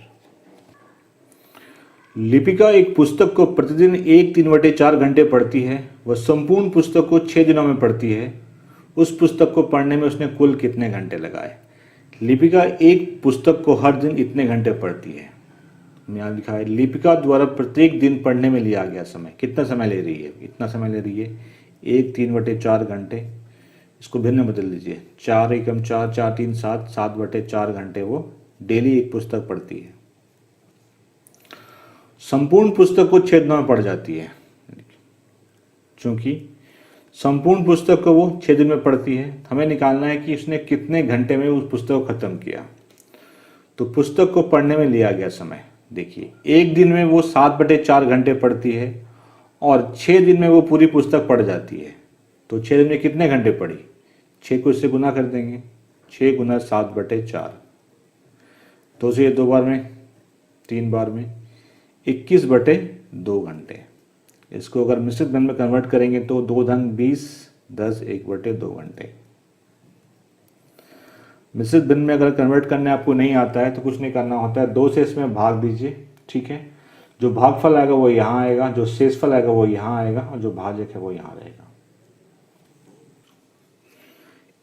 लिपिका एक पुस्तक को प्रतिदिन 3/4 घंटे पढ़ती है। वह संपूर्ण पुस्तक को 6 दिनों में पढ़ती है। उस पुस्तक को पढ़ने में उसने कुल कितने घंटे लगाए। लिपिका एक पुस्तक को हर दिन इतने घंटे पढ़ती है। यहाँ लिखा है लिपिका द्वारा प्रत्येक दिन पढ़ने में लिया गया समय, कितना समय ले रही है, इतना समय ले रही है 3/4 घंटे। इसको भिन्न बदल दीजिए, 4 एकम 4, 4 3 7, 7/4 घंटे वो डेली एक पुस्तक पढ़ती है। संपूर्ण पुस्तक को 6 दिनों में पढ़ जाती है। चूंकि संपूर्ण पुस्तक को वो 6 दिन में पढ़ती है, हमें निकालना है कि उसने कितने घंटे में उस पुस्तक को खत्म किया। तो पुस्तक को पढ़ने में लिया गया समय देखिए, एक दिन में वो 7/4 घंटे पढ़ती है और 6 दिन में वो पूरी पुस्तक पढ़ जाती है। तो 6 दिन में कितने घंटे पढ़ी, 6 को इससे गुना कर देंगे, 6 गुना 7/4, तो से 2 बार में 3 बार में 21/2 घंटे। इसको अगर मिश्रित भिन्न में कन्वर्ट करेंगे तो 2 धन 20, 10 1/2 घंटे। मिश्रित भिन्न में अगर कन्वर्ट करने आपको नहीं आता है तो कुछ नहीं करना होता है, 2 से इसमें भाग दीजिए, ठीक है। जो भागफल आएगा वो यहाँ आएगा, जो शेषफल आएगा वो यहाँ आएगा और जो भाजक है वो यहाँ रहेगा।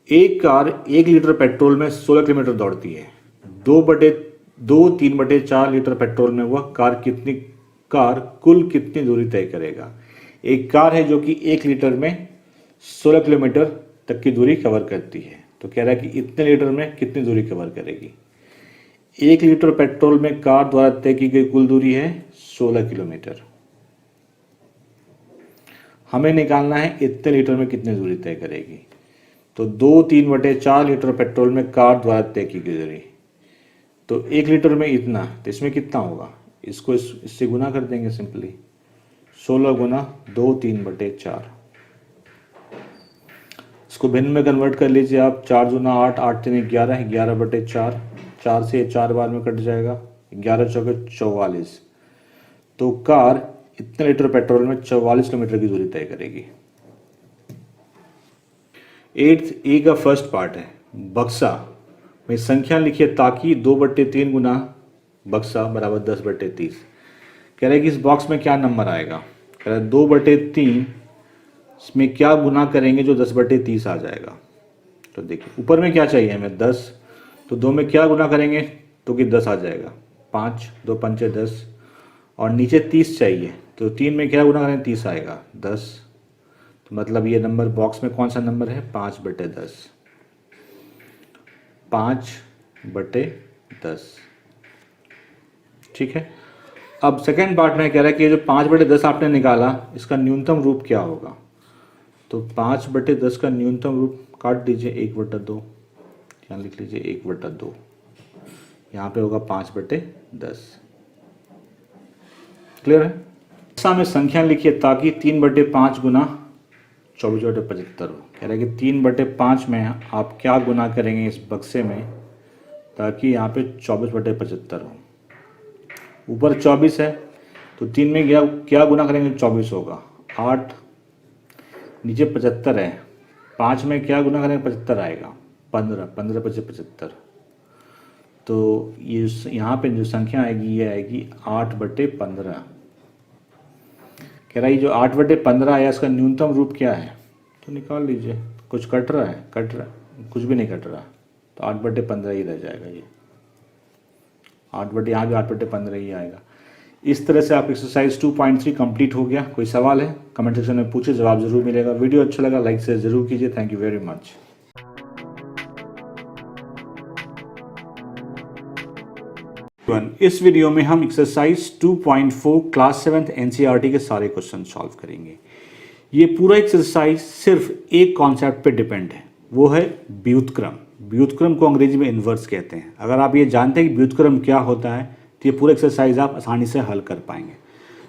एक कार 1 लीटर पेट्रोल में 16 किलोमीटर दौड़ती है। 3/4 लीटर पेट्रोल में वह कार कुल कितनी दूरी तय करेगा। एक कार है जो कि 1 लीटर में 16 किलोमीटर तक की दूरी कवर करती है। तो कह रहा है कि इतने लीटर में कितनी दूरी कवर करेगी। 1 लीटर पेट्रोल में कार द्वारा तय की गई कुल दूरी है 16 किलोमीटर। हमें निकालना है इतने लीटर में कितनी दूरी तय करेगी। तो 3/4 लीटर पेट्रोल में कार द्वारा तय की गई दूरी, तो 1 लीटर में इतना, तो इसमें कितना होगा, इसको इससे गुना कर देंगे सिंपली, 16 गुना 2 3/4। इसको भिन्न में कन्वर्ट कर लीजिए आप, 4 दूना 8, 8 3 11, 11/4, 4 से 4 बार में कट जाएगा, 11 चौके 44। तो कार इतने लीटर पेट्रोल में 44 किलोमीटर की दूरी तय करेगी। 8th ए का फर्स्ट पार्ट है, बक्सा में संख्या लिखिए ताकि 2/3 गुना बक्सा बराबर 10/30। कह रहे हैं कि इस बॉक्स में क्या नंबर आएगा, कह रहा है 2/3 इसमें क्या गुना करेंगे जो 10/30 आ जाएगा। तो देखिए ऊपर में क्या चाहिए हमें 10, तो 2 में क्या गुना करेंगे तो कि 10 आ जाएगा, 5 2 पंचे 10, और नीचे 30 चाहिए, तो 3 में क्या गुना करेंगे 30 आएगा 10। तो मतलब ये नंबर बॉक्स में कौन सा नंबर है 5/10, 5/10, ठीक है। अब सेकेंड पार्ट में कह रहा है कि ये जो 5/10 आपने निकाला इसका न्यूनतम रूप क्या होगा। तो 5/10 का न्यूनतम रूप काट दीजिए 1/2, यहाँ लिख लीजिए 1/2, यहाँ पे होगा 5/10। क्लियर है? ऐसा में संख्या लिखिए ताकि 3/5 गुना 24/75 हो। कह रहा है कि 3/5 में आप क्या गुना करेंगे इस बक्से में ताकि यहाँ पे 24/75 हो। ऊपर 24 है तो 3 में क्या गुना करेंगे, 24 होगा। 8, नीचे 75 है, 5 में क्या गुना करेंगे, 75 आएगा। 15 5 75। तो ये यहाँ पे जो संख्या आएगी ये आएगी 8/15। कह रहा है जो 8/15 आया इसका न्यूनतम रूप क्या है, तो निकाल लीजिए। कुछ कट रहा है, कुछ भी नहीं कट रहा, तो 8/15 ही रह जाएगा। ये 8 यहाँ भी 8/15 ही आएगा। इस तरह से आप एक्सरसाइज 2.3 कंप्लीट हो गया। कोई सवाल है कमेंट सेक्शन में पूछिए, जवाब जरूर मिलेगा। वीडियो अच्छा लगा लाइक शेयर जरूर कीजिए। Thank you very much. इस वीडियो में हम एक्सरसाइज 2.4 क्लास 7th एनसीईआरटी के सारे क्वेश्चन सॉल्व करेंगे। ये पूरा एक्सरसाइज सिर्फ एक कॉन्सेप्ट पे डिपेंड है, वो है व्युत्क्रम। व्युत्क्रम को अंग्रेजी में इन्वर्स कहते हैं। अगर आप ये जानते हैं कि व्युत्क्रम क्या होता है तो ये पूरा एक्सरसाइज आप आसानी से हल कर पाएंगे।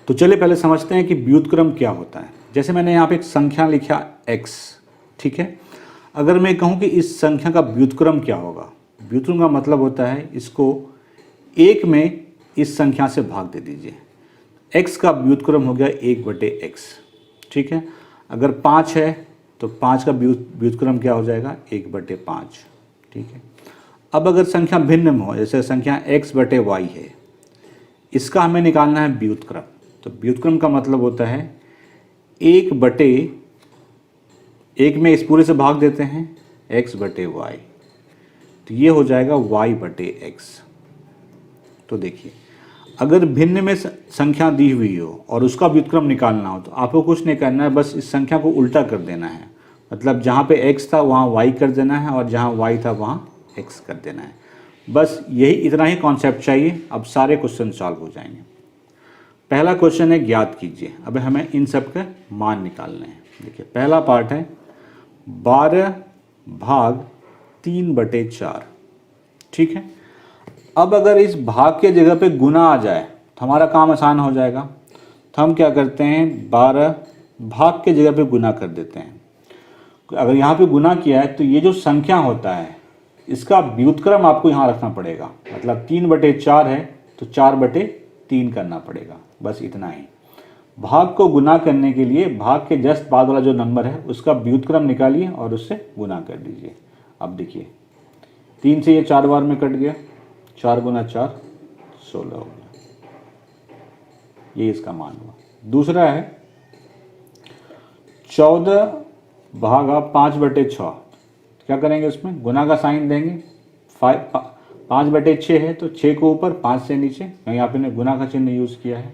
तो चलिए पहले समझते हैं कि व्युत्क्रम क्या होता है। जैसे मैंने यहाँ पे एक संख्या लिखा x, ठीक है। अगर मैं कहूँ कि इस संख्या का व्युत्क्रम क्या होगा, व्युत्क्रम का मतलब होता है इसको 1 में इस संख्या से भाग दे दीजिए। x का व्युत्क्रम हो गया 1/x, ठीक है। अगर 5 है तो 5 का व्युत्क्रम क्या हो जाएगा, 1/5, ठीक है। अब अगर संख्या भिन्न में हो, जैसे संख्या x/y है, इसका हमें निकालना है व्युत्क्रम। तो व्युत्क्रम का मतलब होता है 1 में इस पूरे से भाग देते हैं x/y, तो ये हो जाएगा y/x। तो देखिए अगर भिन्न में संख्या दी हुई हो और उसका व्युत्क्रम निकालना हो तो आपको कुछ नहीं करना है, बस इस संख्या को उल्टा कर देना है। मतलब जहाँ पे x था वहाँ y कर देना है और जहाँ y था वहाँ x कर देना है। बस यही इतना ही कॉन्सेप्ट चाहिए। अब सारे क्वेश्चन सॉल्व हो जाएंगे। पहला क्वेश्चन है ज्ञात कीजिए। अब हमें इन सब के मान निकालने हैं। देखिए पहला पार्ट है 12 भाग 3/4, ठीक है। अब अगर इस भाग के जगह पे गुना आ जाए तो हमारा काम आसान हो जाएगा। तो हम क्या करते हैं, 12 भाग के जगह पे गुना कर देते हैं। अगर यहाँ पे गुना किया है तो ये जो संख्या होता है इसका व्युत्क्रम आपको यहाँ रखना पड़ेगा। मतलब 3/4 है तो 4/3 करना पड़ेगा, बस इतना ही। भाग को गुना करने के लिए भाग के जस्ट बाद वाला जो नंबर है उसका व्युत्क्रम निकालिए और उससे गुना कर दीजिए। अब देखिए 3 से ये 4 बार में कट गया, 4 गुना 4 16 हो गया, ये इसका मान हुआ। दूसरा है 14 भागा 5/6। क्या करेंगे, उसमें गुना का साइन देंगे। 5/6 है तो 6 को ऊपर 5 से नीचे, यहाँ पे गुना का चिन्ह यूज किया है।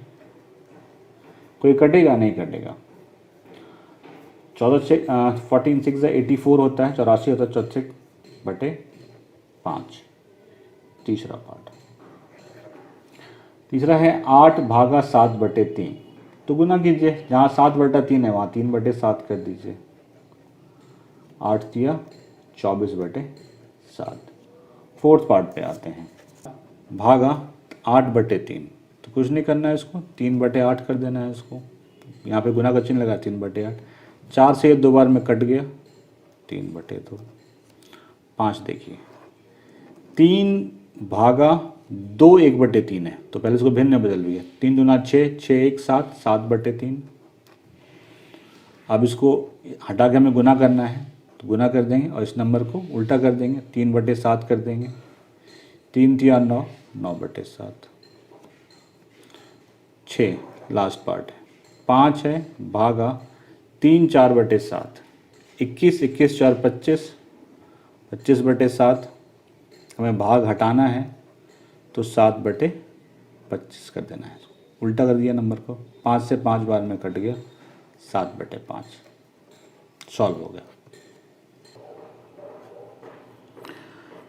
कोई कटेगा नहीं कटेगा। 14 6 84 होता है, 84 होता है, 64/5। तीसरा पार्ट, तीसरा है 8 भागा 7/3। तो गुना कीजिए, जहाँ 7/3 है वहाँ 3/7 कर दीजिए। 8 दिया 24/7। फोर्थ पार्ट पे आते हैं, भागा 8/3। तो कुछ नहीं करना है, इसको 3/8 कर देना है। इसको यहाँ पे गुना का चिन्ह लगा 3/8। 4 से 2 बार में कट गया, 3/2। 5 देखिए 3 भागा 2 1/3 है, तो पहले इसको भिन्न में बदल दिया। 3 दूना 6, 6 1 7, 7/3। अब इसको हटा के हमें गुना करना है, तो गुना कर देंगे और इस नंबर को उल्टा कर देंगे, 3/7 कर देंगे। 3 3 9, 9/7। 6 लास्ट पार्ट है, 5 है भागा 3 4/7। 21 21 4 25, 25/7। हमें भाग हटाना है तो 7/25 कर देना है। उल्टा कर दिया नंबर को, 5 से 5 बार में कट गया, 7/5। सॉल्व हो गया।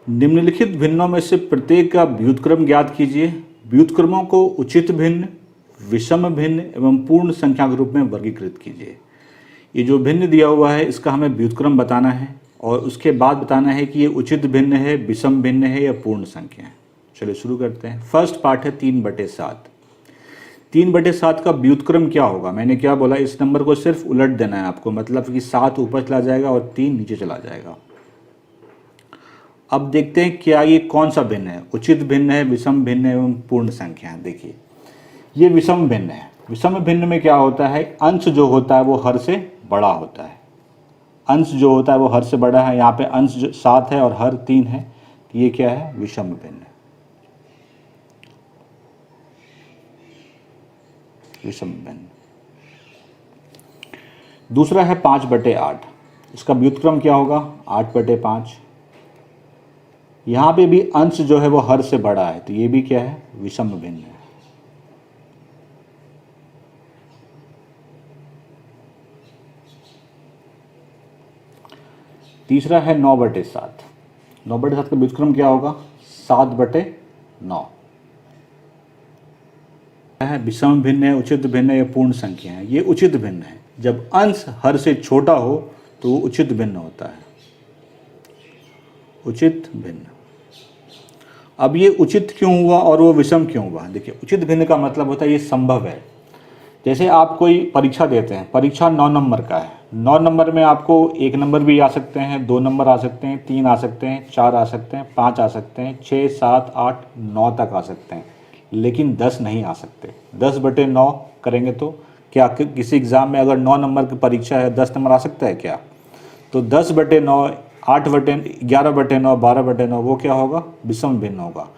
निम्नलिखित भिन्नों में से प्रत्येक का व्युत्क्रम ज्ञात कीजिए। व्युत्क्रमों को उचित भिन्न, विषम भिन्न एवं पूर्ण संख्या के रूप में वर्गीकृत कीजिए। ये जो भिन्न दिया हुआ है इसका हमें व्युत्क्रम बताना है और उसके बाद बताना है कि ये उचित भिन्न है, विषम भिन्न है या पूर्ण संख्या है। चलिए शुरू करते हैं। फर्स्ट पार्ट है 3/7। 3/7 का व्युत्क्रम क्या होगा? मैंने क्या बोला, इस नंबर को सिर्फ उलट देना है आपको, मतलब कि 7 ऊपर चला जाएगा और 3 नीचे चला जाएगा। अब देखते हैं क्या ये कौन सा भिन्न है, उचित भिन्न है, विषम भिन्न है एवं पूर्ण संख्या है। देखिए ये विषम भिन्न है। विषम भिन्न में क्या होता है, अंश जो होता है वो हर से बड़ा होता है। अंश जो होता है वो हर से बड़ा है। यहाँ पे अंश 7 है और हर 3 है, तो ये क्या है, विषम भिन्न। विषम भिन्न। दूसरा है 5/8। इसका व्युत्क्रम क्या होगा, 8/5। यहाँ पे भी अंश जो है वो हर से बड़ा है, तो ये भी क्या है, विषम भिन्न है। तीसरा है 9/7। 9/7 का व्युत्क्रम क्या होगा, 7/9 है। विषम भिन्न है, उचित भिन्न है या पूर्ण संख्या है? ये उचित भिन्न है। जब अंश हर से छोटा हो तो वो उचित भिन्न होता है, उचित भिन्न। अब ये उचित क्यों हुआ और वो विषम क्यों हुआ? देखिए उचित भिन्न का मतलब होता है ये संभव है। जैसे आप कोई परीक्षा देते हैं, परीक्षा 9 नंबर का है, 9 नंबर में आपको 1 नंबर भी आ सकते हैं, 2 नंबर आ सकते हैं, 3 आ सकते हैं, 4 आ सकते हैं, 5 आ सकते हैं, 6, 7, 8, 9 तक आ सकते हैं, लेकिन 10 नहीं आ सकते। 10/9 करेंगे तो क्या किसी एग्ज़ाम में अगर 9 नंबर की परीक्षा है 10 नंबर आ सकता है क्या? तो 10/9, 11/9, 12/9 वो क्या होगा, विषम भिन्न होगा।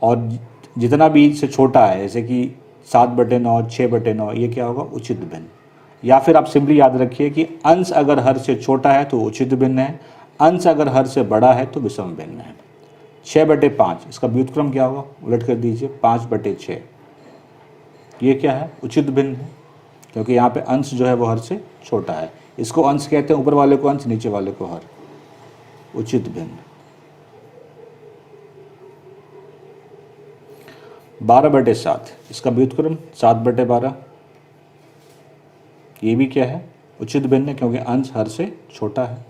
और जितना भी इससे छोटा है, जैसे कि 7/9, 6/9, ये क्या होगा, उचित भिन्न। या फिर आप सिंपली याद रखिए कि अंश अगर हर से छोटा है तो उचित भिन्न है, अंश अगर हर से बड़ा है तो विषम भिन्न है। 6/5 इसका व्युत्क्रम क्या होगा, उलट कर दीजिए, 5/6। ये क्या है, उचित भिन्न है, क्योंकि यहाँ पे अंश जो है वो हर से छोटा है। इसको अंश कहते हैं, ऊपर वाले को अंश, नीचे वाले को हर, उचित भिन्न। 12/7 इसका व्युत्क्रम 7/12। ये भी क्या है, उचित भिन्न, क्योंकि अंश हर से छोटा है।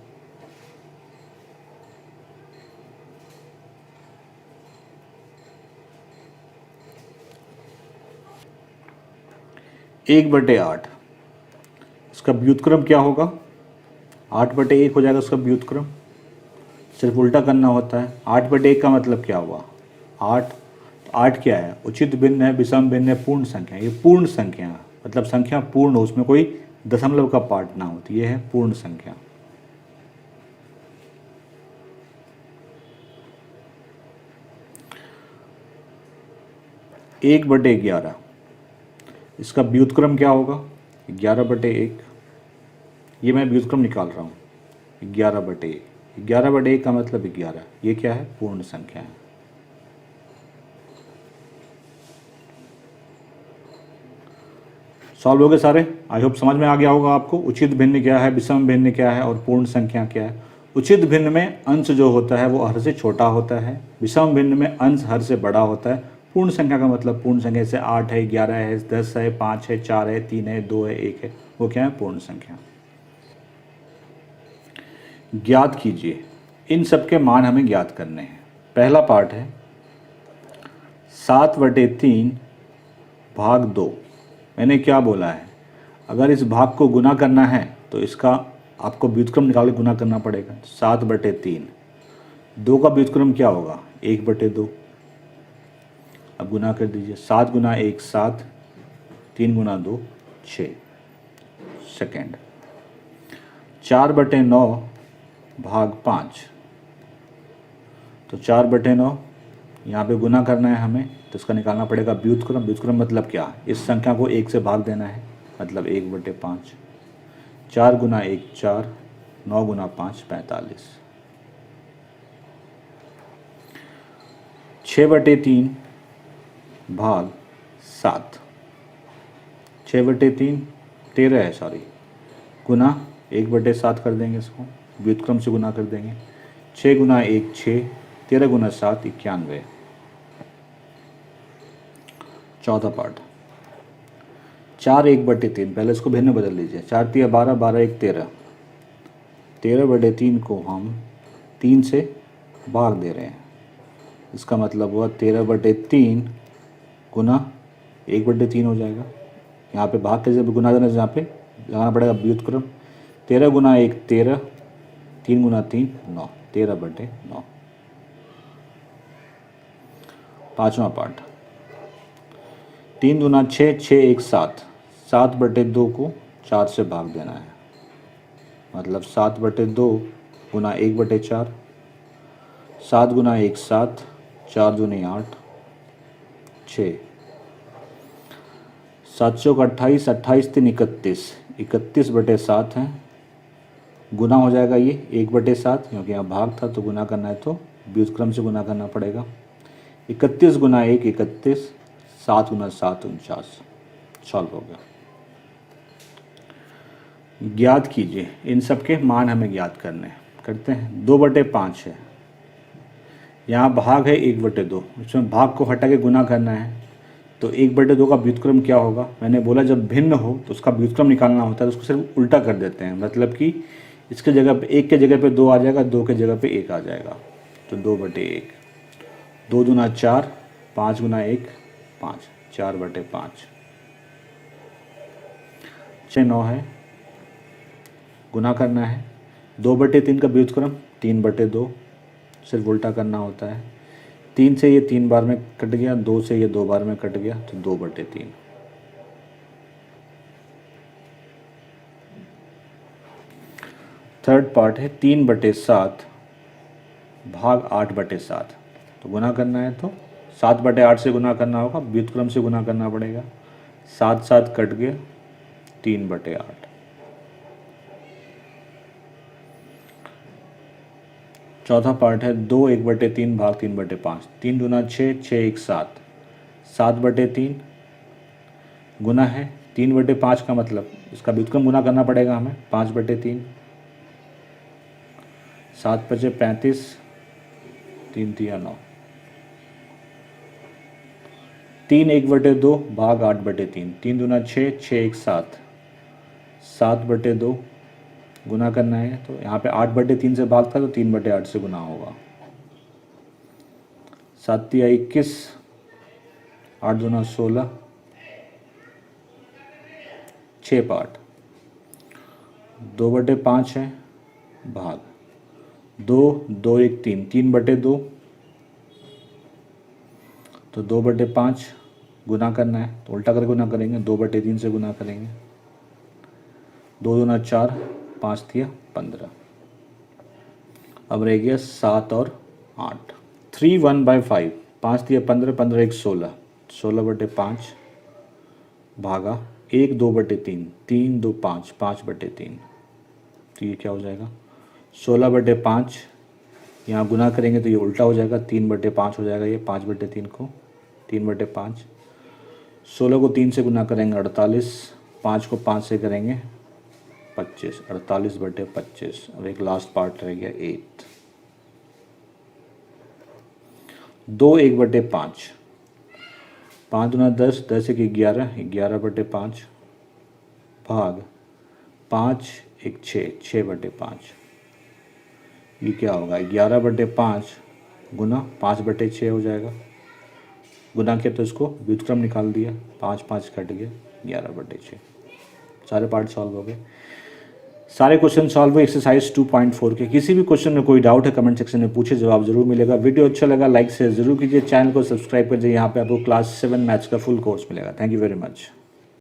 एक बटे 8 इसका व्युत्क्रम क्या होगा, 8/1 हो जाएगा उसका व्युत्क्रम। सिर्फ उल्टा करना होता है। 8/1 का मतलब क्या हुआ, 8। 8 क्या है, उचित भिन्न है, विषम भिन्न है, पूर्ण संख्या। ये पूर्ण संख्या मतलब संख्या पूर्ण हो, उसमें कोई दशमलव का पार्ट ना हो, तो ये है पूर्ण संख्या। एक बटे 11 इसका व्युत्क्रम क्या होगा, 11/1। ये मैं व्युत्क्रम निकाल रहा हूँ, 11/1। 11/1 का मतलब 11, ये क्या है, पूर्ण संख्या है। सॉल्व हो गए सारे। आई होप समझ में आ गया होगा आपको उचित भिन्न क्या है, विषम भिन्न क्या है और पूर्ण संख्या क्या है। उचित भिन्न में अंश जो होता है वो हर से छोटा होता है, विषम भिन्न में अंश हर से बड़ा होता है। पूर्ण संख्या का मतलब पूर्ण संख्या जैसे 8 है, 11 है, 10 है, 5 है, 4 है, 3 है, 2 है, 1 है, वो क्या है, पूर्ण संख्या। ज्ञात कीजिए, इन सब के मान हमें ज्ञात करने हैं। पहला पार्ट है 7/3 भाग 2। मैंने क्या बोला है, अगर इस भाग को गुना करना है तो इसका आपको व्युत्क्रम निकाल के गुना करना पड़ेगा। 7/3, 2 का व्युत्क्रम क्या होगा, 1/2। अब गुना कर दीजिए, 7 × 1 7, 3 × 2 6। सेकेंड 4/9 भाग 5, तो 4/9 यहाँ पे गुना करना है हमें, तो इसका निकालना पड़ेगा व्युत्क्रम। व्युत्क्रम मतलब क्या, इस संख्या को 1 से भाग देना है, मतलब 1/5। 4 × 1 4, 9 × 5 45। 6/3 भाग 7, 6/3 13 है, सॉरी, गुना 1/7 कर देंगे, इसको व्युत्क्रम से गुना कर देंगे। 6 × 1 6, 13 × 7 91। चौथा पार्ट 4 1/3, पहले इसको भिन्न बदल लीजिए। 4 तिया 12, 12 1 13, 13/3 को हम 3 से भाग दे रहे हैं। इसका मतलब हुआ 13/3 गुना 1/3 हो जाएगा। यहाँ पे भाग के जब गुना देना, यहाँ पे लगाना पड़ेगा व्युत्क्रम। 13 गुना 1 13, 3 गुना 3 9, 13/9। पाँचवा पार्ट, 3 दूना 6, 6 1 7, 7/2 को 4 से भाग देना है। मतलब 7/2 गुना 1/4, 7 गुना 1 7, 4 दूनी 8 6, 7 चौक 28, 28 3 31, 31/7 है। गुना हो जाएगा ये 1/7, क्योंकि यहाँ भाग था तो गुना करना है तो व्युत्क्रम से गुना करना पड़ेगा। 31 गुना 1 31, 7 गुना 7 49। सॉल्व हो गया। ज्ञात कीजिए, इन सब के मान हमें ज्ञात करने हैं। करते हैं। 2/5 है, यहाँ भाग है 1/2, इसमें भाग को हटा के गुना करना है। तो 1/2 का व्युत्क्रम क्या होगा? मैंने बोला जब भिन्न हो तो उसका व्युत्क्रम निकालना होता है, तो उसको सिर्फ उल्टा कर देते हैं। मतलब कि इसके जगह पे 1 के जगह पे 2 आ जाएगा, 2 के जगह पे 1 आ जाएगा। तो 2/1, 2 दूना 4, 5 गुना 1 5, 4/5। 6 9 है, गुना करना है। 2/3 का व्युत्क्रम 3/2, सिर्फ उल्टा करना होता है। 3 से ये 3 बार में कट गया, 2 से ये 2 बार में कट गया, तो 2/3। थर्ड पार्ट है 3/7 भाग 8/7। तो गुना करना है तो 7/8 से गुना करना होगा, व्युत्क्रम से गुना करना पड़ेगा। 7 7 कट गया, 3/8। चौथा पार्ट है 2 1/3 भाग 3/5। 3 दूना 6, 6 1 7, 7/3 गुना है 3/5 का मतलब इसका व्युत्क्रम गुना करना पड़ेगा हमें, 5/3। 7 5 35, 3 3 9। 3 1/2 भाग 8/3। 3 दूना 6, 6 1 7, 7/2 गुना करना है। तो यहाँ पे 8/3 से भाग था तो 3/8 से गुना होगा। 7 तिया 21, 8 दूना 16। 6 पार्ट, 2/5 है भाग 2 2 1 3, 3/2। तो 2/5 गुना करना है, तो उल्टा करके गुना करेंगे, 2/3 से गुना करेंगे। 2 दूना 4, 5 तिया 15। अब रह गया 7 और 8। 3 1/5, 5 तिया 15, 15 1 16, 16/5 भागा 1 2/3, 3 2 5, 5/3। तो ये क्या हो जाएगा? 16/5। यहाँ गुना करेंगे तो ये उल्टा हो जाएगा, 3/5 हो जाएगा ये 5/3 को, 3/5। 16 को 3 से गुना करेंगे 48, 5 को 5 से करेंगे 25, 48/25। और एक लास्ट पार्ट रह गया 8। 2 1/5, 5 दूना 10, 10 1 11, 11/5 भाग 5 1 6, 6/5। ये क्या होगा? 11/5 गुना 5/6 हो जाएगा। गुना किया तो इसको व्युत्क्रम निकाल दिया, 5 5 कट गया, 11/6। सारे पार्ट सॉल्व हो गए। सारे क्वेश्चन सॉल्व हुए एक्सरसाइज 2.4 के। किसी भी क्वेश्चन में कोई डाउट है कमेंट सेक्शन में पूछे, जवाब जरूर मिलेगा। वीडियो अच्छा लगा लाइक शेयर जरूर कीजिए, चैनल को सब्सक्राइब कीजिए। यहाँ पे आपको क्लास 7 मैथ्स का फुल कोर्स मिलेगा। Thank you very much.